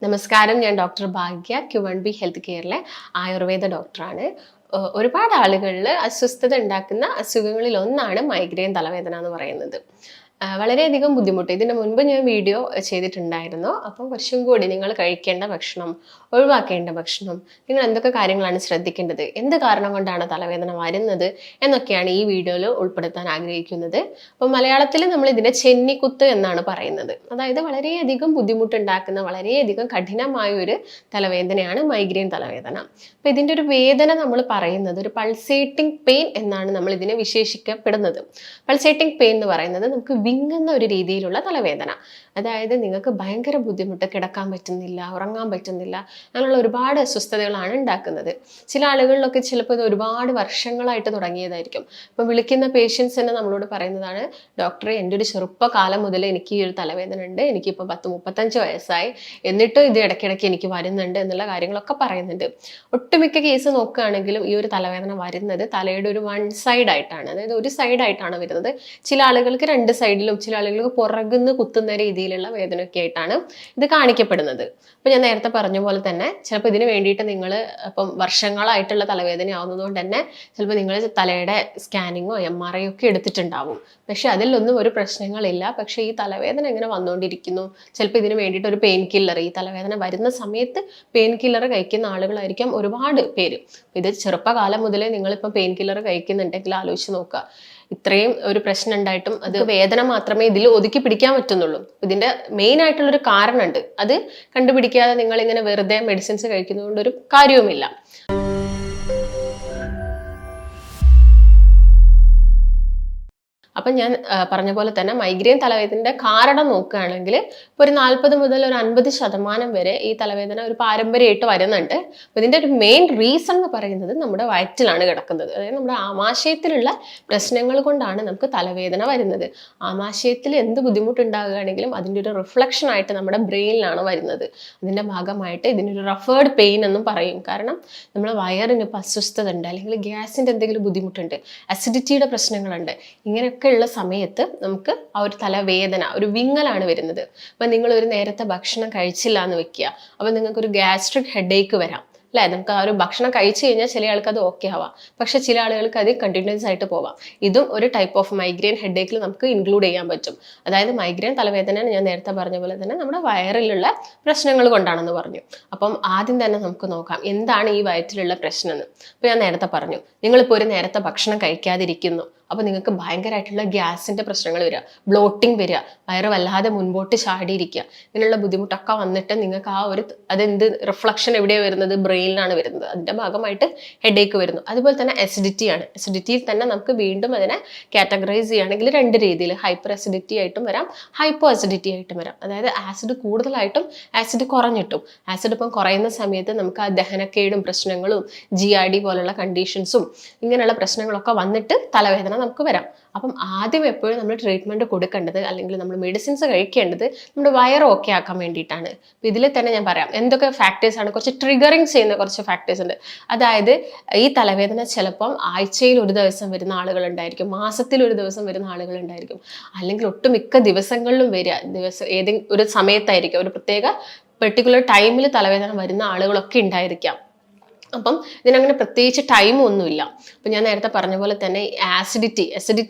നമസ്കാരം, ഞാൻ ഡോക്ടർ ഭാഗ്യ Q1B health കെയറിലെ Ayurveda ഡോക്ടറാണ്. ഒരുപാട് ആളുകളിൽ അസ്വസ്ഥത ഉണ്ടാക്കുന്ന അസുഖങ്ങളിൽ ഒന്നാണ് മൈഗ്രെയിൻ തലവേദന എന്ന് പറയുന്നത്. വളരെയധികം ബുദ്ധിമുട്ട്. ഇതിന് മുൻപ് ഞാൻ വീഡിയോ ചെയ്തിട്ടുണ്ടായിരുന്നു. അപ്പം കുറച്ചും കൂടി നിങ്ങൾ കഴിക്കേണ്ട ഭക്ഷണം, ഒഴിവാക്കേണ്ട ഭക്ഷണം, നിങ്ങൾ എന്തൊക്കെ കാര്യങ്ങളാണ് ശ്രദ്ധിക്കേണ്ടത്, എന്ത് കാരണം കൊണ്ടാണ് തലവേദന വരുന്നത് എന്നൊക്കെയാണ് ഈ വീഡിയോയിൽ ഉൾപ്പെടുത്താൻ ആഗ്രഹിക്കുന്നത്. അപ്പം മലയാളത്തിൽ നമ്മൾ ഇതിനെ ചെന്നിക്കുത്ത് എന്നാണ് പറയുന്നത്. അതായത് വളരെയധികം ബുദ്ധിമുട്ടുണ്ടാക്കുന്ന വളരെയധികം കഠിനമായ ഒരു തലവേദനയാണ് മൈഗ്രെയിൻ തലവേദന. അപ്പം ഇതിൻ്റെ ഒരു വേദന നമ്മൾ പറയുന്നത് ഒരു പൾസേറ്റിംഗ് പെയിൻ എന്നാണ് നമ്മൾ ഇതിനെ വിശേഷിക്കപ്പെടുന്നത്. പൾസേറ്റിംഗ് പെയിൻ എന്ന് പറയുന്നത് നമുക്ക് വിങ്ങുന്ന ഒരു രീതിയിലുള്ള തലവേദന. അതായത് നിങ്ങൾക്ക് ഭയങ്കര ബുദ്ധിമുട്ട്, കിടക്കാൻ പറ്റുന്നില്ല, ഉറങ്ങാൻ പറ്റുന്നില്ല, അങ്ങനെയുള്ള ഒരുപാട് അസ്വസ്ഥതകളാണ് ഉണ്ടാക്കുന്നത്. ചില ആളുകളിലൊക്കെ ചിലപ്പോൾ ഇത് ഒരുപാട് വർഷങ്ങളായിട്ട് തുടങ്ങിയതായിരിക്കും. ഇപ്പം വിളിക്കുന്ന പേഷ്യൻസ് തന്നെ നമ്മളോട് പറയുന്നതാണ്, ഡോക്ടറെ എൻ്റെ ഒരു ചെറുപ്പകാലം മുതൽ എനിക്ക് ഈ ഒരു തലവേദന ഉണ്ട്, എനിക്കിപ്പോൾ 10-35 വയസ്സായി, എന്നിട്ടും ഇത് ഇടയ്ക്കിടയ്ക്ക് എനിക്ക് വരുന്നുണ്ട് എന്നുള്ള കാര്യങ്ങളൊക്കെ പറയുന്നുണ്ട്. ഒട്ടുമിക്ക കേസ് നോക്കുകയാണെങ്കിലും ഈ ഒരു തലവേദന വരുന്നത് തലയുടെ ഒരു വൺ സൈഡ് ആയിട്ടാണ്, അതായത് ഒരു സൈഡായിട്ടാണ് വരുന്നത്. ചില ആളുകൾക്ക് രണ്ട് സൈഡിലും, ചില ആളുകൾക്ക് പുറകുന്ന് കുത്തുന്ന രീതിയിലുള്ള വേദനയൊക്കെ ആയിട്ടാണ് ഇത് കാണിക്കപ്പെടുന്നത്. അപ്പം ഞാൻ നേരത്തെ പറഞ്ഞ പോലെ തന്നെ ചിലപ്പോൾ ഇതിന് വേണ്ടിയിട്ട് നിങ്ങൾ ഇപ്പം വർഷങ്ങളായിട്ടുള്ള തലവേദന ആവുന്നതുകൊണ്ട് തന്നെ ചിലപ്പോൾ നിങ്ങൾ തലയുടെ സ്കാനിങ്ങോ MRI ഒക്കെ എടുത്തിട്ടുണ്ടാവും. പക്ഷെ അതിലൊന്നും ഒരു പ്രശ്നങ്ങളില്ല. പക്ഷേ ഈ തലവേദന എങ്ങനെ വന്നുകൊണ്ടിരിക്കുന്നു, ചിലപ്പോൾ ഇതിന് വേണ്ടിയിട്ട് ഒരു പെയിൻ കില്ലർ, ഈ തലവേദന വരുന്ന സമയത്ത് പെയിൻ കില്ലർ കഴിക്കുന്ന ആളുകളായിരിക്കാം ഒരുപാട് പേര്. ഇത് ചെറുപ്പകാലം മുതലേ നിങ്ങളിപ്പം പെയിൻ കില്ലർ കഴിക്കുന്നുണ്ടെങ്കിൽ ആലോചിച്ച് നോക്കുക, ഇത്രയും ഒരു പ്രശ്നം ഉണ്ടായിട്ടും അത് വേദന മാത്രമേ ഇതിൽ ഒതുക്കി പിടിക്കാൻ പറ്റുന്നുള്ളൂ. ഇതിന്റെ മെയിൻ ആയിട്ടുള്ളൊരു കാരണമുണ്ട്. അത് കണ്ടുപിടിക്കാതെ നിങ്ങൾ ഇങ്ങനെ വെറുതെ മെഡിസിൻസ് കഴിക്കുന്നതുകൊണ്ട് ഒരു കാര്യവുമില്ല. അപ്പം ഞാൻ പറഞ്ഞ പോലെ തന്നെ മൈഗ്രെയിൻ തലവേദനയുടെ കാരണം നോക്കുകയാണെങ്കിൽ ഇപ്പോൾ ഒരു 40 മുതൽ ഒരു 50% വരെ ഈ തലവേദന ഒരു പാരമ്പര്യമായിട്ട് വരുന്നുണ്ട്. അപ്പോൾ ഇതിൻ്റെ ഒരു മെയിൻ റീസൺ എന്ന് പറയുന്നത് നമ്മുടെ വയറ്റിലാണ് കിടക്കുന്നത്. അതായത് നമ്മുടെ ആമാശയത്തിലുള്ള പ്രശ്നങ്ങൾ കൊണ്ടാണ് നമുക്ക് തലവേദന വരുന്നത്. ആമാശയത്തിൽ എന്ത് ബുദ്ധിമുട്ടുണ്ടാകുകയാണെങ്കിലും അതിൻ്റെ ഒരു റിഫ്ലക്ഷൻ ആയിട്ട് നമ്മുടെ ബ്രെയിനിലാണ് വരുന്നത്. അതിൻ്റെ ഭാഗമായിട്ട് ഇതിനൊരു റഫേർഡ് പെയിൻ എന്നും പറയും. കാരണം നമ്മുടെ വയറിന് ഇപ്പോൾ അസ്വസ്ഥത ഉണ്ട്, അല്ലെങ്കിൽ ഗ്യാസിൻ്റെ എന്തെങ്കിലും ബുദ്ധിമുട്ടുണ്ട്, അസിഡിറ്റിയുടെ പ്രശ്നങ്ങളുണ്ട്, ഇങ്ങനെയൊക്കെ ഉള്ള സമയത്ത് നമുക്ക് ആ ഒരു തലവേദന, ഒരു വിങ്ങലാണ് വരുന്നത്. അപ്പം നിങ്ങൾ ഒരു നേരത്തെ ഭക്ഷണം കഴിച്ചില്ല എന്ന് വെക്കുക, അപ്പം നിങ്ങൾക്കൊരു ഗ്യാസ്ട്രിക് ഹെഡേക്ക് വരാം അല്ലേ. നമുക്ക് ആ ഒരു ഭക്ഷണം കഴിച്ചു കഴിഞ്ഞാൽ ചില ആൾക്ക് അത് ഓക്കെ ആവാം, പക്ഷെ ചില ആളുകൾക്ക് അത് കണ്ടിന്യൂസ് ആയിട്ട് പോവാം. ഇതും ഒരു ടൈപ്പ് ഓഫ് മൈഗ്രെയിൻ ഹെഡേക്കിൽ നമുക്ക് ഇൻക്ലൂഡ് ചെയ്യാൻ പറ്റും. അതായത് മൈഗ്രെയിൻ തലവേദന ഞാൻ നേരത്തെ പറഞ്ഞ പോലെ തന്നെ നമ്മുടെ വയറിലുള്ള പ്രശ്നങ്ങൾ കൊണ്ടാണെന്ന് പറഞ്ഞു. അപ്പം ആദ്യം തന്നെ നമുക്ക് നോക്കാം എന്താണ് ഈ വയറ്റിലുള്ള പ്രശ്നം എന്ന്. അപ്പോൾ ഞാൻ നേരത്തെ പറഞ്ഞു, നിങ്ങളിപ്പോൾ ഒരു നേരത്തെ ഭക്ഷണം കഴിക്കാതിരിക്കുന്നു, അപ്പോൾ നിങ്ങൾക്ക് ഭയങ്കരമായിട്ടുള്ള ഗ്യാസിൻ്റെ പ്രശ്നങ്ങൾ വരിക, ബ്ലോട്ടിങ് വരിക, വയറ് വല്ലാതെ മുൻപോട്ട് ചാടിയിരിക്കുക, ഇങ്ങനെയുള്ള ബുദ്ധിമുട്ടൊക്കെ വന്നിട്ട് നിങ്ങൾക്ക് ആ ഒരു അതെന്ത് റിഫ്ലക്ഷൻ എവിടെയാണ് വരുന്നത്, ബ്രെയിനിലാണ് വരുന്നത്. അതിൻ്റെ ഭാഗമായിട്ട് ഹെഡേക്ക് വരുന്നു. അതുപോലെ തന്നെ അസിഡിറ്റിയാണ്. അസിഡിറ്റിയിൽ തന്നെ നമുക്ക് വീണ്ടും അതിനെ കാറ്റഗറൈസ് ചെയ്യുകയാണെങ്കിൽ രണ്ട് രീതിയിൽ, ഹൈപ്പർ അസിഡിറ്റി ആയിട്ടും വരാം, ഹൈപ്പോ അസിഡിറ്റി ആയിട്ടും വരാം. അതായത് ആസിഡ് കൂടുതലായിട്ടും ആസിഡ് കുറഞ്ഞിട്ടും. ആസിഡ് ഇപ്പം കുറയുന്ന സമയത്ത് നമുക്ക് ആ ദഹനക്കേടും പ്രശ്നങ്ങളും GID പോലുള്ള കണ്ടീഷൻസും ഇങ്ങനെയുള്ള പ്രശ്നങ്ങളൊക്കെ വന്നിട്ട് തലവേദന നമുക്ക് വരാം. അപ്പം ആദ്യം എപ്പോഴും നമ്മൾ ട്രീറ്റ്മെൻറ്റ് കൊടുക്കേണ്ടത്, അല്ലെങ്കിൽ നമ്മൾ മെഡിസിൻസ് കഴിക്കേണ്ടത് നമ്മുടെ വയറ് ഓക്കെ ആക്കാൻ വേണ്ടിയിട്ടാണ്. അപ്പം ഇതിൽ തന്നെ ഞാൻ പറയാം എന്തൊക്കെ ഫാക്ടേഴ്സാണ്, കുറച്ച് ട്രിഗറിങ് ചെയ്യുന്ന കുറച്ച് ഫാക്ടേഴ്സ് ഉണ്ട്. അതായത് ഈ തലവേദന ചിലപ്പം ആഴ്ചയിൽ ഒരു ദിവസം വരുന്ന ആളുകളുണ്ടായിരിക്കും, മാസത്തിൽ ഒരു ദിവസം വരുന്ന ആളുകളുണ്ടായിരിക്കും, അല്ലെങ്കിൽ ഒട്ടുമിക്ക ദിവസങ്ങളിലും വരിക, ഏതെങ്കിലും ഒരു സമയത്തായിരിക്കും, ഒരു പ്രത്യേക പെർട്ടിക്കുലർ ടൈമിൽ തലവേദന വരുന്ന ആളുകളൊക്കെ ഉണ്ടായിരിക്കാം. അപ്പം ഇതിനങ്ങനെ പ്രത്യേകിച്ച് ടൈമൊന്നുമില്ല. അപ്പം ഞാൻ നേരത്തെ പറഞ്ഞ പോലെ തന്നെ ആസിഡിറ്റി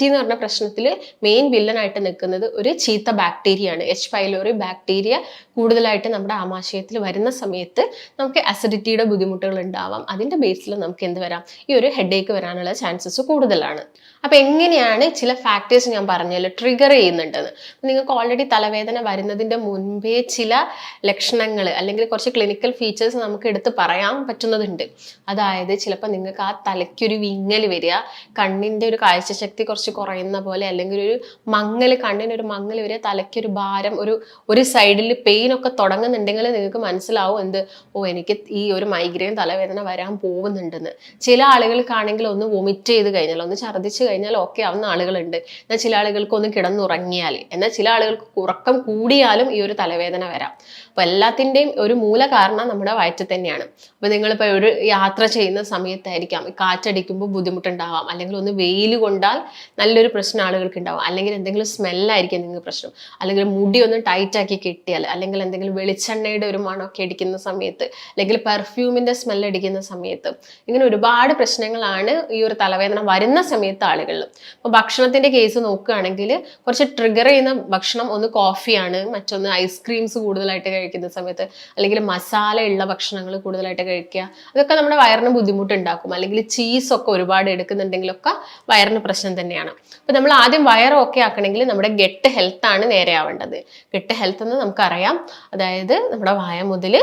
എന്ന് പറഞ്ഞ പ്രശ്നത്തിൽ മെയിൻ വില്ലനായിട്ട് നിൽക്കുന്നത് ഒരു ചീത്ത ബാക്ടീരിയയാണ്. H. pylori ബാക്ടീരിയ കൂടുതലായിട്ട് നമ്മുടെ ആമാശയത്തിൽ വരുന്ന സമയത്ത് നമുക്ക് അസിഡിറ്റിയുടെ ബുദ്ധിമുട്ടുകൾ ഉണ്ടാവാം. അതിൻ്റെ ബേസിൽ നമുക്ക് എന്ത് വരാം, ഈ ഒരു ഹെഡേക്ക് വരാനുള്ള ചാൻസസ് കൂടുതലാണ്. അപ്പം എങ്ങനെയാണ് ചില ഫാക്ടേഴ്സ് ഞാൻ പറഞ്ഞല്ലോ ട്രിഗർ ചെയ്യുന്നുണ്ടെന്ന്. നിങ്ങൾക്ക് ഓൾറെഡി തലവേദന വരുന്നതിൻ്റെ മുൻപേ ചില ലക്ഷണങ്ങൾ അല്ലെങ്കിൽ കുറച്ച് ക്ലിനിക്കൽ ഫീച്ചേഴ്സ് നമുക്ക് എടുത്ത് പറയാൻ പറ്റുന്നതുണ്ട്. അതായത് ചിലപ്പോൾ നിങ്ങൾക്ക് ആ തലയ്ക്കൊരു വിങ്ങൽ വരിക, കണ്ണിൻ്റെ ഒരു കാഴ്ചശക്തി കുറച്ച് കുറയുന്ന പോലെ, അല്ലെങ്കിൽ ഒരു മങ്ങൽ, കണ്ണിനൊരു മങ്ങൽ വരിക, തലയ്ക്കൊരു ഭാരം, ഒരു സൈഡിൽ പെയിൻ ഒക്കെ തുടങ്ങുന്നുണ്ടെങ്കിൽ നിങ്ങൾക്ക് മനസ്സിലാവും എന്ത്, എനിക്ക് ഈ ഒരു മൈഗ്രെയിൻ തലവേദന വരാൻ പോകുന്നുണ്ടെന്ന്. ചില ആളുകൾക്കാണെങ്കിൽ ഒന്ന് വൊമിറ്റ് ചെയ്ത് കഴിഞ്ഞാൽ, ഒന്ന് ഛർദ്ദിച്ച് കഴിഞ്ഞാൽ ഓക്കെ ആവുന്ന ആളുകളുണ്ട്. എന്നാൽ ചില ആളുകൾക്ക് ഒന്ന് കിടന്നുറങ്ങിയാൽ, എന്നാൽ ചില ആളുകൾക്ക് ഉറക്കം കൂടിയാലും ഈ ഒരു തലവേദന വരാം. അപ്പോൾ എല്ലാത്തിൻ്റെയും ഒരു മൂല കാരണം നമ്മുടെ വയറ്റിൽ തന്നെയാണ്. അപ്പോൾ നിങ്ങളിപ്പോൾ ഒരു യാത്ര ചെയ്യുന്ന സമയത്തായിരിക്കാം കാറ്റടിക്കുമ്പോൾ ബുദ്ധിമുട്ടുണ്ടാവാം, അല്ലെങ്കിൽ ഒന്ന് വെയിൽ കൊണ്ടാൽ നല്ലൊരു പ്രശ്നം ആളുകൾക്ക് ഉണ്ടാവാം, അല്ലെങ്കിൽ എന്തെങ്കിലും സ്മെല്ലായിരിക്കും നിങ്ങൾക്ക് പ്രശ്നം, അല്ലെങ്കിൽ മുടി ഒന്ന് ടൈറ്റാക്കി കെട്ടിയാൽ, അല്ലെങ്കിൽ എന്തെങ്കിലും വെളിച്ചെണ്ണയുടെ ഒരു മണമൊക്കെ അടിക്കുന്ന സമയത്ത്, അല്ലെങ്കിൽ പെർഫ്യൂമിൻ്റെ സ്മെൽ അടിക്കുന്ന സമയത്ത്, ഇങ്ങനെ ഒരുപാട് പ്രശ്നങ്ങളാണ് ഈ ഒരു തലവേദന വരുന്ന സമയത്ത് ആളുകളിൽ. അപ്പോൾ ഭക്ഷണത്തിൻ്റെ കേസ് നോക്കുകയാണെങ്കിൽ കുറച്ച് ട്രിഗർ ചെയ്യുന്ന ഭക്ഷണം ഒന്ന് കോഫിയാണ്, മറ്റൊന്ന് ഐസ്ക്രീംസ് കൂടുതലായിട്ട് കഴിക്കുന്ന സമയത്ത്, അല്ലെങ്കിൽ മസാല ഉള്ള ഭക്ഷണങ്ങൾ കൂടുതലായിട്ട് കഴിക്കുക, അതൊക്കെ നമ്മുടെ വയറിന് ബുദ്ധിമുട്ടുണ്ടാക്കും. അല്ലെങ്കിൽ ചീസൊക്കെ ഒരുപാട് എടുക്കുന്നുണ്ടെങ്കിലൊക്കെ വയറിന് പ്രശ്നം തന്നെയാണ്. അപ്പോൾ നമ്മൾ ആദ്യം വയറ് ഓക്കെ ആക്കണമെങ്കിൽ നമ്മുടെ ഗട്ട് ഹെൽത്ത് ആണ് നേരെ ആവേണ്ടത്. ഗട്ട് ഹെൽത്ത് എന്ന് നമുക്കറിയാം, അതായത് നമ്മുടെ വായ മുതൽ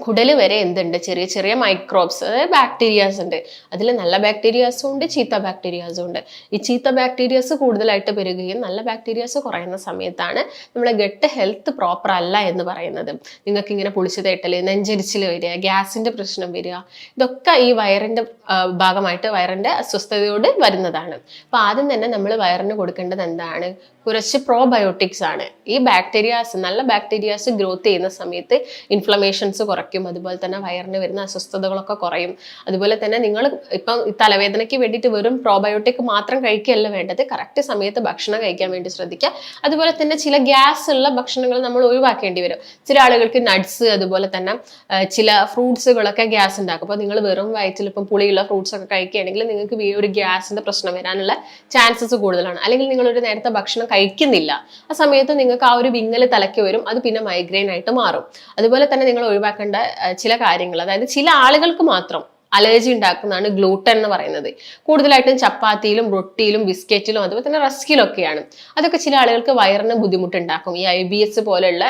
കുടല് വരെ എന്തുണ്ട്, ചെറിയ ചെറിയ മൈക്രോബ്സ്, അതായത് ബാക്ടീരിയാസ് ഉണ്ട്. അതിൽ നല്ല ബാക്ടീരിയാസും ഉണ്ട്, ചീത്ത ബാക്ടീരിയാസും ഉണ്ട്. ഈ ചീത്ത ബാക്ടീരിയാസ് കൂടുതലായിട്ട് പെരുകുകയും നല്ല ബാക്ടീരിയാസ് കുറയുന്ന സമയത്താണ് നമ്മളെ ഗട്ട് ഹെൽത്ത് പ്രോപ്പർ അല്ല എന്ന് പറയുന്നത്. നിങ്ങൾക്ക് ഇങ്ങനെ പുളിച്ചു തേട്ടൽ, നെഞ്ചരിച്ചിൽ വരിക, ഗ്യാസിന്റെ പ്രശ്നം വരിക, ഇതൊക്കെ ഈ വയറിന്റെ ഭാഗമായിട്ട് വയറിന്റെ അസ്വസ്ഥതയോട് വരുന്നതാണ്. അപ്പൊ ആദ്യം തന്നെ നമ്മൾ വയറിന് കൊടുക്കേണ്ടത് എന്താണ്? കുറച്ച് പ്രോബയോട്ടിക്സ് ആണ്. ഈ ബാക്ടീരിയാസ്, നല്ല ബാക്ടീരിയാസ് ഗ്രോത്ത് ചെയ്യുന്ന സമയത്ത് ഇൻഫ്ലമേഷൻസ് കുറയ്ക്കും, അതുപോലെ തന്നെ വയറിന് വരുന്ന അസ്വസ്ഥതകളൊക്കെ കുറയും. അതുപോലെ തന്നെ നിങ്ങൾ ഇപ്പം തലവേദനയ്ക്ക് വേണ്ടിയിട്ട് വെറും പ്രോബയോട്ടിക് മാത്രം കഴിക്കുകയല്ല വേണ്ടത്, കറക്റ്റ് സമയത്ത് ഭക്ഷണം കഴിക്കാൻ വേണ്ടി ശ്രദ്ധിക്കുക. അതുപോലെ തന്നെ ചില ഗ്യാസ് ഉള്ള ഭക്ഷണങ്ങൾ നമ്മൾ ഒഴിവാക്കേണ്ടി വരും. ചില ആളുകൾക്ക് നട്ട്സ്, അതുപോലെ തന്നെ ചില ഫ്രൂട്ട്സുകളൊക്കെ ഗ്യാസ് ഉണ്ടാക്കും. അപ്പോൾ നിങ്ങൾ വെറും വയറ്റിൽ ഇപ്പം പുളിയുള്ള ഫ്രൂട്ട്സ് ഒക്കെ കഴിക്കുകയാണെങ്കിൽ നിങ്ങൾക്ക് ഒരു ഗ്യാസിന്റെ പ്രശ്നം വരാനുള്ള ചാൻസസ് കൂടുതലാണ്. അല്ലെങ്കിൽ നിങ്ങളൊരു നേരത്തെ ഭക്ഷണം കഴിക്കുന്നില്ല, ആ സമയത്ത് നിങ്ങൾക്ക് ആ ഒരു വിങ്ങൽ തലയ്ക്ക് വരും, അത് പിന്നെ മൈഗ്രെയിൻ ആയിട്ട് മാറും. അതുപോലെ തന്നെ നിങ്ങൾ ഒഴിവാക്കേണ്ട ചില കാര്യങ്ങൾ, അതായത് ചില ആളുകൾക്ക് മാത്രം അലർജി ഉണ്ടാക്കുന്നതാണ് ഗ്ലൂട്ടൻ എന്ന് പറയുന്നത്. കൂടുതലായിട്ടും ചപ്പാത്തിയിലും റൊട്ടിയിലും ബിസ്ക്കറ്റിലും അതുപോലെ തന്നെ റസ്കിലും ഒക്കെയാണ്. അതൊക്കെ ചില ആളുകൾക്ക് വയറിന് ബുദ്ധിമുട്ടുണ്ടാക്കും. ഈ IBS പോലെയുള്ള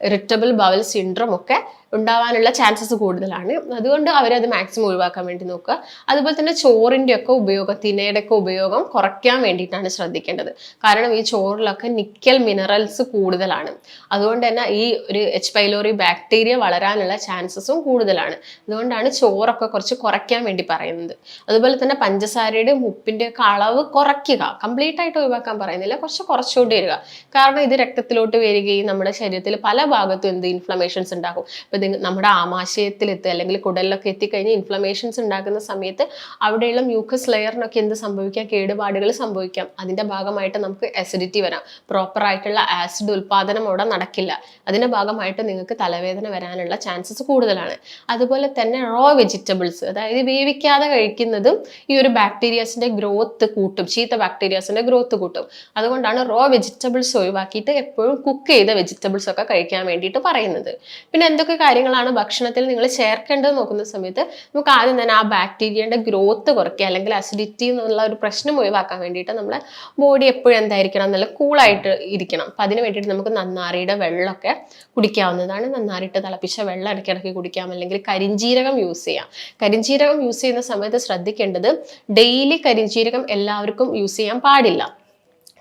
ഇറിറ്റബിൾ ബവൽ സിൻഡ്രോം ഒക്കെ ഉണ്ടാവാനുള്ള ചാൻസസ് കൂടുതലാണ്. അതുകൊണ്ട് അവരത് മാക്സിമം ഒഴിവാക്കാൻ വേണ്ടി നോക്കുക. അതുപോലെ തന്നെ ചോറിൻ്റെ ഒക്കെ ഉപയോഗം, തിനയുടെ ഒക്കെ ഉപയോഗം കുറയ്ക്കാൻ വേണ്ടിയിട്ടാണ് ശ്രദ്ധിക്കേണ്ടത്. കാരണം ഈ ചോറിലൊക്കെ നിക്കൽ മിനറൽസ് കൂടുതലാണ്. അതുകൊണ്ട് തന്നെ ഈ ഒരു H. pylori ബാക്ടീരിയ വളരാനുള്ള ചാൻസസും കൂടുതലാണ്. അതുകൊണ്ടാണ് ചോറൊക്കെ കുറച്ച് കുറയ്ക്കാൻ വേണ്ടി പറയുന്നത്. അതുപോലെ തന്നെ പഞ്ചസാരയുടെ ഉപ്പിൻ്റെ ഒക്കെ അളവ് കുറയ്ക്കുക. കംപ്ലീറ്റ് ആയിട്ട് ഒഴിവാക്കാൻ പറയുന്നില്ല, കുറച്ചുകൂടി വരിക. കാരണം ഇത് രക്തത്തിലോട്ട് വരികയും നമ്മുടെ ശരീരത്തിൽ പല ഭാഗത്തും ഇൻഫ്ലമേഷൻസ് ഉണ്ടാകും. നമ്മുടെ ആമാശയത്തിലെത്തുക അല്ലെങ്കിൽ കുടലിലൊക്കെ എത്തിക്കഴിഞ്ഞ് ഇൻഫ്ലമേഷൻസ് ഉണ്ടാക്കുന്ന സമയത്ത് അവിടെയുള്ള മ്യൂക്കസ് ലെയറിനൊക്കെ എന്ത് സംഭവിക്കാം? കേടുപാടുകൾ സംഭവിക്കാം. അതിന്റെ ഭാഗമായിട്ട് നമുക്ക് അസിഡിറ്റി വരാം, പ്രോപ്പർ ആയിട്ടുള്ള ആസിഡ് ഉൽപാദനം അവിടെ നടക്കില്ല. അതിന്റെ ഭാഗമായിട്ട് നിങ്ങൾക്ക് തലവേദന വരാനുള്ള ചാൻസസ് കൂടുതലാണ്. അതുപോലെ തന്നെ റോ വെജിറ്റബിൾസ്, അതായത് വേവിക്കാതെ കഴിക്കുന്നതും ഈ ഒരു ബാക്ടീരിയാസിന്റെ ഗ്രോത്ത് കൂട്ടും, ചീത്ത ബാക്ടീരിയാസിന്റെ ഗ്രോത്ത് കൂട്ടും. അതുകൊണ്ടാണ് റോ വെജിറ്റബിൾസ് ഒഴിവാക്കിയിട്ട് എപ്പോഴും കുക്ക് ചെയ്ത വെജിറ്റബിൾസ് ഒക്കെ കഴിക്കാൻ വേണ്ടിയിട്ട് പറയുന്നത്. പിന്നെ എന്തൊക്കെ കാര്യങ്ങളാണ് ഭക്ഷണത്തിൽ നിങ്ങൾ ചേർക്കേണ്ടത് നോക്കുന്ന സമയത്ത് നമുക്ക് ആദ്യം തന്നെ ആ ബാക്ടീരിയയുടെ ഗ്രോത്ത് കുറയ്ക്കുക, അല്ലെങ്കിൽ അസിഡിറ്റി എന്നുള്ള ഒരു പ്രശ്നം ഒഴിവാക്കാൻ വേണ്ടിയിട്ട് നമ്മളെ ബോഡി എപ്പോഴും എന്തായിരിക്കണം, നല്ല കൂളായിട്ട് ഇരിക്കണം. അപ്പം അതിന് വേണ്ടിയിട്ട് നമുക്ക് നന്നാരിയുടെ വെള്ളമൊക്കെ കുടിക്കാവുന്നതാണ്. നന്നാരിട്ട് തിളപ്പിച്ച വെള്ളം ഇടയ്ക്കിടയ്ക്ക് കുടിക്കാം, അല്ലെങ്കിൽ കരിഞ്ജീരകം യൂസ് ചെയ്യാം. കരിഞ്ജീരകം യൂസ് ചെയ്യുന്ന സമയത്ത് ശ്രദ്ധിക്കേണ്ടത്, ഡെയിലി കരിഞ്ജീരകം എല്ലാവർക്കും യൂസ് ചെയ്യാൻ പാടില്ല.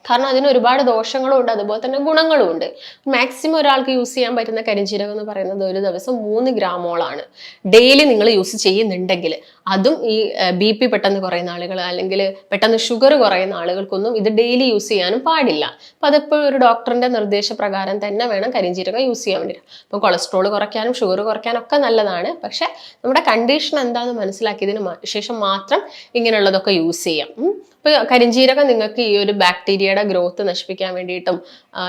കാരണം അതിന് ഒരുപാട് ദോഷങ്ങളും ഉണ്ട്, അതുപോലെ തന്നെ ഗുണങ്ങളും ഉണ്ട്. മാക്സിമം ഒരാൾക്ക് യൂസ് ചെയ്യാൻ പറ്റുന്ന കരിഞ്ജീരകം എന്ന് പറയുന്നത് ഒരു ദിവസം 3 ഗ്രാമോളാണ്. ഡെയിലി നിങ്ങൾ യൂസ് ചെയ്യുന്നുണ്ടെങ്കിൽ, അതും ഈ BP പെട്ടെന്ന് കുറയുന്ന ആളുകൾ, അല്ലെങ്കിൽ പെട്ടെന്ന് ഷുഗർ കുറയുന്ന ആളുകൾക്കൊന്നും ഇത് ഡെയിലി യൂസ് ചെയ്യാനും പാടില്ല. അപ്പം അതെപ്പോഴും ഒരു ഡോക്ടറിന്റെ നിർദ്ദേശപ്രകാരം തന്നെ വേണം കരിഞ്ജീരകം യൂസ് ചെയ്യാൻ വേണ്ടിയിട്ട്. അപ്പം കൊളസ്ട്രോൾ കുറയ്ക്കാനും ഷുഗർ കുറയ്ക്കാനും ഒക്കെ നല്ലതാണ്. പക്ഷെ നമ്മുടെ കണ്ടീഷൻ എന്താണെന്ന് മനസ്സിലാക്കിയതിന് ശേഷം മാത്രം ഇങ്ങനെയുള്ളതൊക്കെ യൂസ് ചെയ്യാം. ഇപ്പോൾ കരിഞ്ജീരകം നിങ്ങൾക്ക് ഈ ഒരു ബാക്ടീരിയയുടെ ഗ്രോത്ത് നശിപ്പിക്കാൻ വേണ്ടിയിട്ടും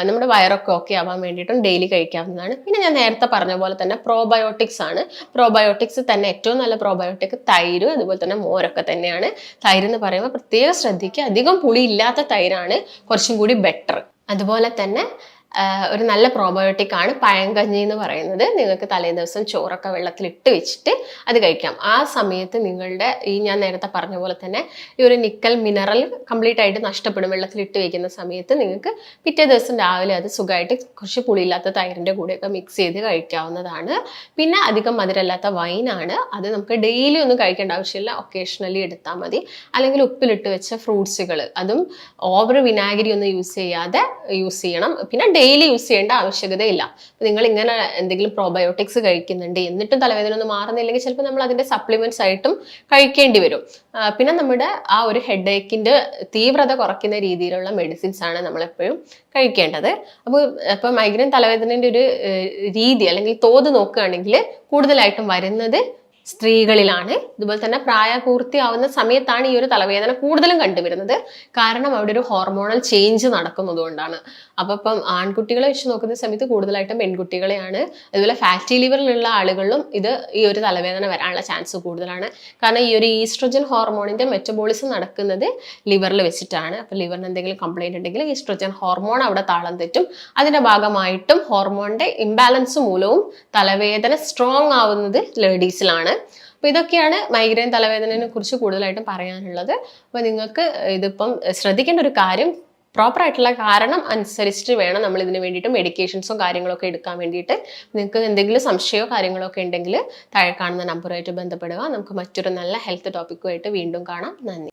നമ്മുടെ വയറൊക്കെ ഓക്കെ ആവാൻ വേണ്ടിയിട്ടും ഡെയിലി കഴിക്കാവുന്നതാണ്. പിന്നെ ഞാൻ നേരത്തെ പറഞ്ഞ പോലെ തന്നെ പ്രോബയോട്ടിക്സ് ആണ്. പ്രോബയോട്ടിക്സ് തന്നെ ഏറ്റവും നല്ല പ്രോബയോട്ടിക് തൈര്, അതുപോലെ തന്നെ മോരൊക്കെ തന്നെയാണ്. തൈര് എന്ന് പറയുമ്പോൾ പ്രത്യേകം ശ്രദ്ധിക്കുക, അധികം പുളി ഇല്ലാത്ത തൈരാണ് കുറച്ചും കൂടി ബെറ്റർ. അതുപോലെ തന്നെ ഒരു നല്ല പ്രോബയോട്ടിക് ആണ് പഴങ്കഞ്ഞി എന്ന് പറയുന്നത്. നിങ്ങൾക്ക് തലേദിവസം ചോറൊക്കെ വെള്ളത്തിലിട്ട് വെച്ചിട്ട് അത് കഴിക്കാം. ആ സമയത്ത് നിങ്ങളുടെ ഈ ഞാൻ നേരത്തെ പറഞ്ഞ പോലെ തന്നെ ഈ ഒരു നിക്കൽ മിനറൽ കംപ്ലീറ്റ് ആയിട്ട് നഷ്ടപ്പെടും. വെള്ളത്തിലിട്ട് വയ്ക്കുന്ന സമയത്ത് നിങ്ങൾക്ക് പിറ്റേ ദിവസം രാവിലെ അത് സുഖമായിട്ട് കുറച്ച് പുളിയില്ലാത്ത തൈരിൻ്റെ കൂടെയൊക്കെ മിക്സ് ചെയ്ത് കഴിക്കാവുന്നതാണ്. പിന്നെ അധികം മധുരമില്ലാത്ത വൈനാണ്, അത് നമുക്ക് ഡെയിലി ഒന്നും കഴിക്കേണ്ട ആവശ്യമില്ല, ഒക്കേഷണലി എടുത്താൽ മതി. അല്ലെങ്കിൽ ഉപ്പിലിട്ട് വെച്ച ഫ്രൂട്ട്സുകൾ, അതും ഓവർ വിനാഗിരി ഒന്നും യൂസ് ചെയ്യാതെ യൂസ് ചെയ്യണം. പിന്നെ ഡെയിലി യൂസ് ചെയ്യേണ്ട ആവശ്യകതയില്ല. നിങ്ങൾ ഇങ്ങനെ എന്തെങ്കിലും പ്രോബയോട്ടിക്സ് കഴിക്കുന്നുണ്ട് എന്നിട്ടും തലവേദന ഒന്നും മാറുന്നില്ലെങ്കിൽ ചിലപ്പോൾ നമ്മൾ അതിന്റെ സപ്ലിമെന്റ്സ് ആയിട്ടും കഴിക്കേണ്ടി വരും. പിന്നെ നമ്മുടെ ആ ഒരു ഹെഡേക്കിന്റെ തീവ്രത കുറയ്ക്കുന്ന രീതിയിലുള്ള മെഡിസിൻസ് ആണ് നമ്മളെപ്പോഴും കഴിക്കേണ്ടത്. അപ്പോൾ മൈഗ്രെയിൻ തലവേദനയുടെ ഒരു രീതി അല്ലെങ്കിൽ തോത് നോക്കുകയാണെങ്കിൽ കൂടുതലായിട്ടും വരുന്നത് സ്ത്രീകളിലാണ്. ഇതുപോലെ തന്നെ പ്രായപൂർത്തിയാവുന്ന സമയത്താണ് ഈ ഒരു തലവേദന കൂടുതലും കണ്ടുവരുന്നത്. കാരണം അവിടെ ഒരു ഹോർമോണൽ ചേഞ്ച് നടക്കുന്നത് കൊണ്ടാണ്. അപ്പൊ ഇപ്പം ആൺകുട്ടികളെ വെച്ച് നോക്കുന്ന സമയത്ത് കൂടുതലായിട്ടും പെൺകുട്ടികളെയാണ്. അതുപോലെ ഫാറ്റി ലിവറിലുള്ള ആളുകളിലും ഈ ഒരു തലവേദന വരാനുള്ള ചാൻസ് കൂടുതലാണ്. കാരണം ഈ ഒരു ഈസ്ട്രജൻ ഹോർമോണിന്റെ മെറ്റബോളിസം നടക്കുന്നത് ലിവറിൽ വെച്ചിട്ടാണ്. അപ്പൊ ലിവറിന് എന്തെങ്കിലും കംപ്ലൈന്റ് ഉണ്ടെങ്കിൽ ഈസ്ട്രജൻ ഹോർമോൺ അവിടെ താളം തെറ്റും. അതിന്റെ ഭാഗമായിട്ടും ഹോർമോണിന്റെ ഇംബാലൻസ് മൂലവും തലവേദന സ്ട്രോങ് ആവുന്നത് ലേഡീസിലാണ്. അപ്പൊ ഇതൊക്കെയാണ് മൈഗ്രെയിൻ തലവേദനയെ കുറിച്ച് കൂടുതലായിട്ടും പറയാനുള്ളത്. അപ്പൊ നിങ്ങൾക്ക് ഇതിപ്പം ശ്രദ്ധിക്കേണ്ട ഒരു കാര്യം, പ്രോപ്പർ ആയിട്ടുള്ള കാരണം അനുസരിച്ചിട്ട് വേണം നമ്മൾ ഇതിന് വേണ്ടിയിട്ട് മെഡിക്കേഷൻസും കാര്യങ്ങളൊക്കെ എടുക്കാൻ വേണ്ടിയിട്ട്. നിങ്ങൾക്ക് എന്തെങ്കിലും സംശയമോ കാര്യങ്ങളൊക്കെ ഉണ്ടെങ്കിൽ താഴെ കാണുന്ന നമ്പറുമായിട്ട് ബന്ധപ്പെടുക. നമുക്ക് മറ്റൊരു നല്ല ഹെൽത്ത് ടോപ്പിക്കുമായിട്ട് വീണ്ടും കാണാം. നന്ദി.